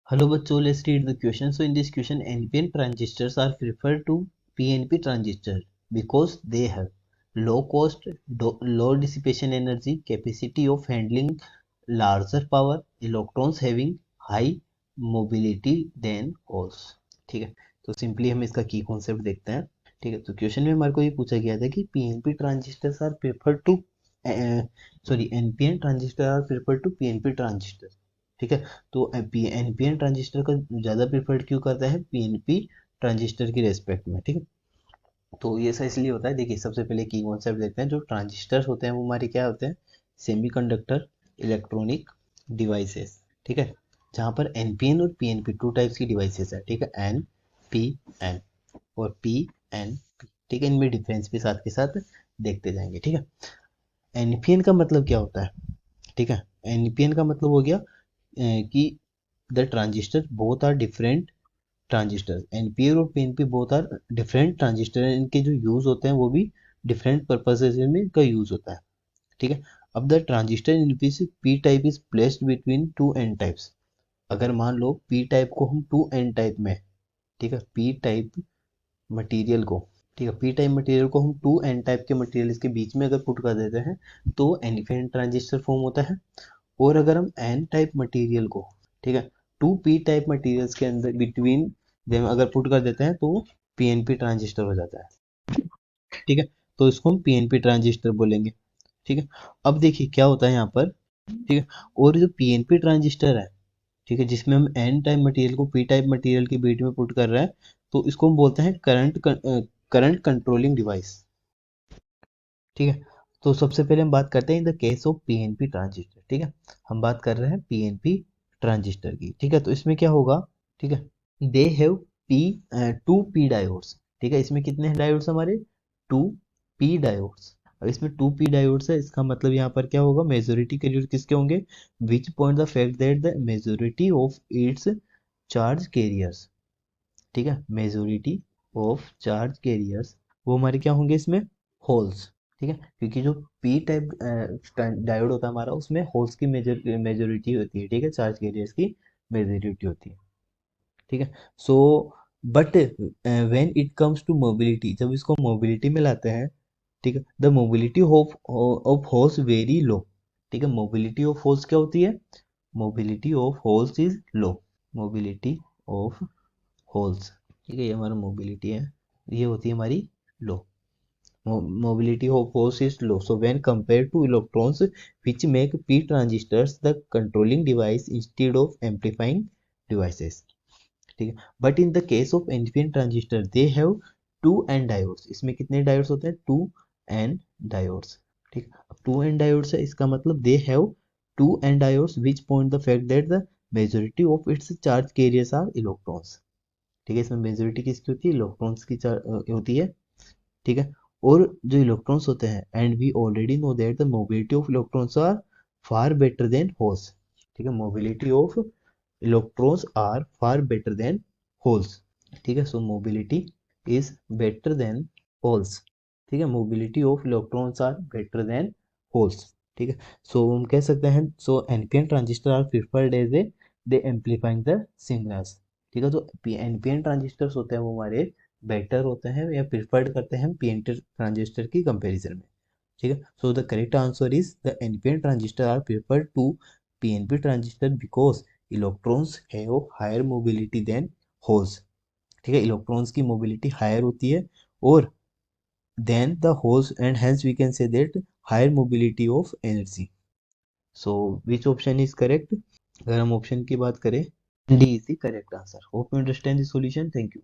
Hello बच्चों, let's read the question. So in this question, NPN transistors are preferred to PNP transistor because they have low cost, low dissipation energy, capacity of handling larger power, electrons having high mobility than holes. ठीक है, तो simply हम इसका की concept देखते हैं. ठीक है, तो क्वेश्चन में हमारे को ये पूछा गया था कि PNP transistors are preferred to NPN transistor are preferred to PNP transistor. ठीक है, तो एनपीएन ट्रांजिस्टर का ज़्यादा प्रेफर्ड क्यों करता है पीएनपी ट्रांजिस्टर की रेस्पेक्ट में. ठीक है, तो ये ऐसा इसलिए होता है. देखिए, सबसे पहले की कॉन्सेप्ट देखते हैं. जो ट्रांजिस्टर्स होते हैं वो हमारे क्या होते हैं? Semiconductor electronic devices. ठीक है, जहाँ पर एनपीएन और पीएनपी टू टाइप्स की डिवाइसेस है. ठीक है, एन पी एन और पी एन पी. ठीक है, इनमें डिफरेंस भी साथ के साथ देखते जाएंगे. ठीक है, एनपीएन का मतलब क्या होता है? ठीक है, एनपीएन का मतलब हो गया कि the transistor both are different transistor. NPN और PNP both are different transistor. इनके जो यूज होते हैं वो भी डिफरेंट पर्पसेज में इनका यूज होता है. ठीक है, अब the transistor in P type is placed between two N types. अगर मान लो पी टाइप को हम टू एन टाइप में, ठीक है, पी टाइप मटेरियल को, ठीक है, पी टाइप मटेरियल को हम टू एन टाइप के मटेरियल के बीच में अगर पुट कर देते हैं तो एनपीएन ट्रांजिस्टर फॉर्म होता है. और अगर हम एन टाइप मटेरियल को, ठीक है, टू पी टाइप मटेरियल्स के अंदर बिटवीन देम अगर पुट कर देते हैं तो पीएनपी ट्रांजिस्टर हो जाता है. ठीक है, तो इसको हम पीएनपी ट्रांजिस्टर बोलेंगे. ठीक है, अब देखिए क्या होता है यहाँ पर. ठीक है, और जो पीएनपी ट्रांजिस्टर है, ठीक है, जिसमें हम एन टाइप मटेरियल को पी टाइप मटेरियल के बीच में पुट कर रहे हैं, तो इसको हम बोलते हैं करंट कंट्रोलिंग डिवाइस. ठीक है, तो सबसे पहले हम बात करते हैं in the case of PNP transistor. ठीक है, हम बात कर रहे हैं पीएनपी ट्रांजिस्टर की. ठीक है, तो इसमें क्या होगा? ठीक है, they have P two P diodes. ठीक है, इसमें कितने डायोड्स हमारे? Two P diodes. अब इसमें टू पी डायोड्स है, इसका मतलब यहाँ पर क्या होगा? मेजोरिटी कैरियर किसके होंगे? Which point the fact that the majority of its charge carriers. ठीक है, मेजोरिटी ऑफ चार्ज कैरियर्स वो हमारे क्या होंगे इसमें? होल्स. ठीक है, क्योंकि जो पी टाइप डायोड होता है हमारा, उसमें होल्स की मेजोरिटी होती है. ठीक है, चार्ज कैरियर्स की मेजोरिटी होती है. ठीक है, so but when it comes to mobility, जब इसको मोबिलिटी में लाते हैं, ठीक है, the mobility of holes very low. ठीक है, मोबिलिटी ऑफ होल्स क्या होती है? Mobility of holes is low. Mobility of holes, ठीक है, ये हमारा मोबिलिटी है, ये होती है हमारी लो. Mobility of force is low. So when compared to electrons which make p transistors the controlling device instead of amplifying devices. ठीक है, but in the case of NPN transistor they have two n diodes. इसमें कितने diodes होते हैं? Two n diodes. ठीक, अब to n diodes है, इसका मतलब they have two n diodes which point the fact that the majority of its charge carriers are electrons. ठीक है, इसमें मेजोरिटी किसकी होती है? इलेक्ट्रॉन्स की होती है. ठीक है, और जो इलेक्ट्रॉन्स होते हैं, and we already know that the mobility of electrons are far better than holes. ठीक है, mobility of electrons are far better than holes. ठीक है, so mobility is better than holes. ठीक है, mobility of electrons are better than holes. ठीक है, so हम कह सकते हैं, so NPN transistor are preferred as a they amplifying the signals. ठीक है, तो एनपीएन ट्रांजिस्टर्स होते हैं वो हमारे बेटर होते हैं या प्रिफर्ड करते हैं पीएनपी ट्रांजिस्टर की कंपैरिजन में. ठीक है, so the correct answer is the NPN transistor are preferred to PNP transistor because electrons have higher mobility than holes. ठीक है, इलेक्ट्रॉन्स की मोबिलिटी हायर होती है और then the holes, and hence we can say that higher mobility of energy. So which option is correct? अगर हम option की बात करें, D is the correct answer. Hope you understand the solution. Thank you.